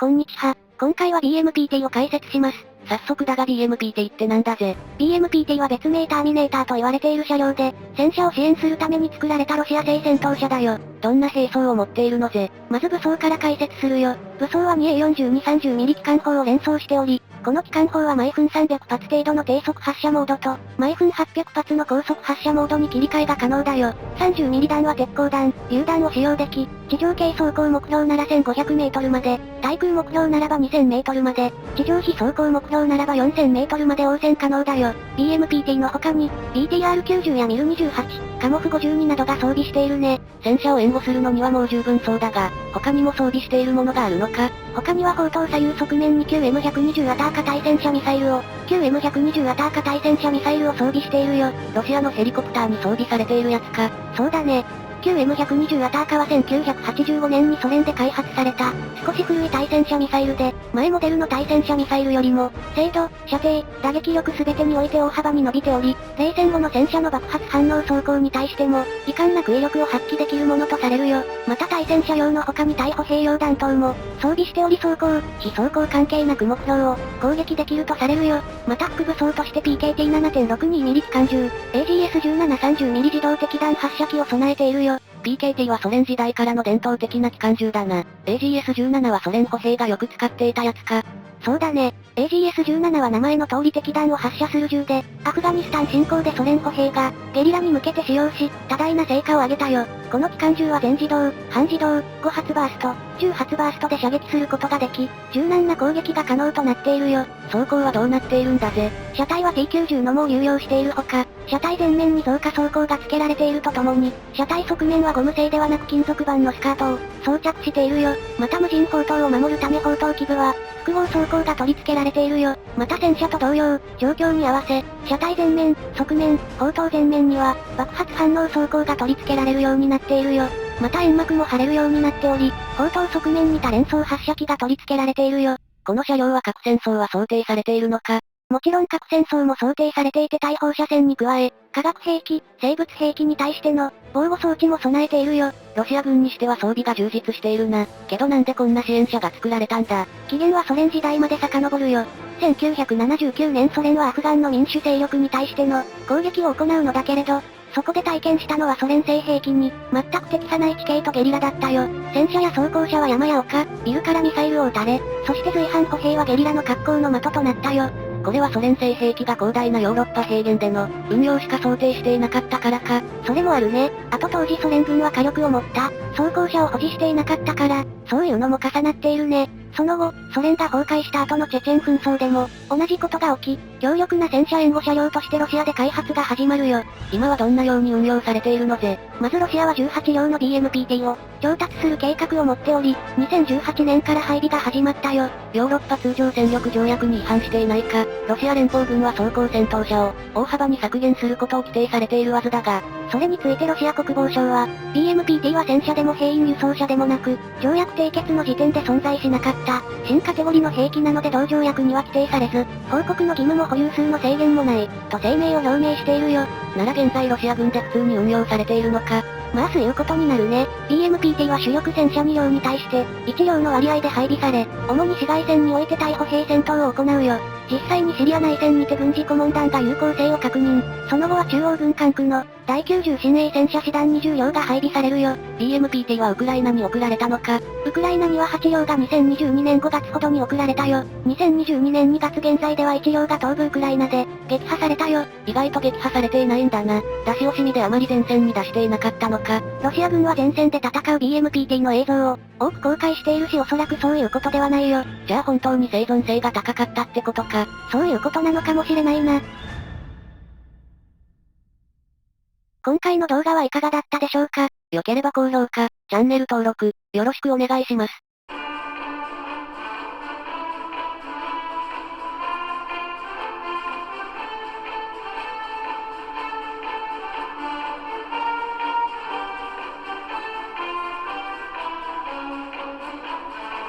こんにちは。今回は BMPT を解説します。早速だが BMPT ってなんだぜ。BMPT は別名ターミネーターと言われている車両で、戦車を支援するために作られたロシア製戦闘車だよ。どんな兵装を持っているのぜ。まず武装から解説するよ。武装は 2A4230mm 機関砲を連装しており、この機関砲は毎分300発程度の低速発射モードと、毎分800発の高速発射モードに切り替えが可能だよ。30mm 弾は鉄鋼弾、榴弾を使用でき、地上系走行目標なら1500メートルまで、対空目標ならば2000メートルまで、地上非走行目標ならば4000メートルまで応戦可能だよ。BMPT の他に、BTR90 や MIL28、カモフ52などが装備しているね。戦車を援護するのにはもう十分そうだが、他にも装備しているものがあるのか？他には砲塔左右側面に 9M120 アターカ対戦車ミサイルを、9M120 アターカ対戦車ミサイルを装備しているよ。ロシアのヘリコプターに装備されているやつか。そうだね。9M120 アターカは1985年にソ連で開発された、少し古い対戦車ミサイルで、前モデルの対戦車ミサイルよりも、精度、射程、打撃力全てにおいて大幅に伸びており、冷戦後の戦車の爆発反応走行に対しても、遺憾なく威力を発揮できるものとされるよ。また対戦車用の他に対歩兵用弾頭も、装備しており走行、非走行関係なく目標を、攻撃できるとされるよ。また副武装として PKT7.62mm 機関銃、AGS1730mm 自動敵弾発射機を備えているよ。PKT はソ連時代からの伝統的な機関銃だな。AGS17 はソ連歩兵がよく使っていたやつか。そうだね。AGS17 は名前の通り敵弾を発射する銃で、アフガニスタン侵攻でソ連歩兵が、ゲリラに向けて使用し、多大な成果を上げたよ。この機関銃は全自動、半自動、5発バースト、10発バーストで射撃することができ、柔軟な攻撃が可能となっているよ。装甲はどうなっているんだぜ。車体は T90 のもを有用しているほか、車体前面に増加装甲が付けられているとともに、車体側面はゴム製ではなく金属板のスカートを装着しているよ。また無人砲塔を守るため砲塔基部は、複合装甲が取り付けられているよ。また戦車と同様、状況に合わせ、車体前面、側面、砲塔前面には、爆発反応装甲が取り付けられるようになっているよ。また煙幕も貼れるようになっており、砲塔側面に多連装発射機が取り付けられているよ。この車両は核戦争は想定されているのか？もちろん核戦争も想定されていて対放射線に加え、化学兵器、生物兵器に対しての防護装置も備えているよ。ロシア軍にしては装備が充実しているな。けどなんでこんな支援車が作られたんだ？起源はソ連時代まで遡るよ。1979年ソ連はアフガンの民主勢力に対しての攻撃を行うのだけれど、そこで体験したのはソ連製兵器に全く適さない地形とゲリラだったよ。戦車や装甲車は山や丘、ビルからミサイルを撃たれ、そして随伴歩兵はゲリラの格好の的となったよ。これはソ連製兵器が広大なヨーロッパ平原での運用しか想定していなかったからか。それもあるね。あと当時ソ連軍は火力を持った装甲車を保持していなかったから、そういうのも重なっているね。その後、ソ連が崩壊した後のチェチェン紛争でも、同じことが起き、強力な戦車援護車両としてロシアで開発が始まるよ。今はどんなように運用されているのぜ。まずロシアは18両の BMPT を調達する計画を持っており、2018年から配備が始まったよ。ヨーロッパ通常戦力条約に違反していないか。ロシア連邦軍は装甲戦闘車を大幅に削減することを規定されているはずだが、それについてロシア国防省は、BMPT は戦車でも兵員輸送車でもなく、条約締結の時点で存在しなかった、新カテゴリの兵器なので同条約には規定されず、報告の義務も保有数の制限もない、と声明を表明しているよ。なら現在ロシア軍で普通に運用されているのか。まあそういうことになるね。BMPT は主力戦車2両に対して、1両の割合で配備され、主に市街戦において対歩兵戦闘を行うよ。実際にシリア内戦にて軍事顧問団が有効性を確認。その後は中央軍管区の第90指名戦車師団20両が配備されるよ。BMPT はウクライナに送られたのか。ウクライナには8両が2022年5月ほどに送られたよ。2022年2月現在では1両が東部ウクライナで撃破されたよ。意外と撃破されていないんだな。出し惜しみであまり前線に出していなかったのか。ロシア軍は前線で戦う BMPT の映像を多く公開しているしおそらくそういうことではないよ。じゃあ本当に生存性が高かったってことか。そういうことなのかもしれないな。今回の動画はいかがだったでしょうか？良ければ高評価、チャンネル登録、よろしくお願いします。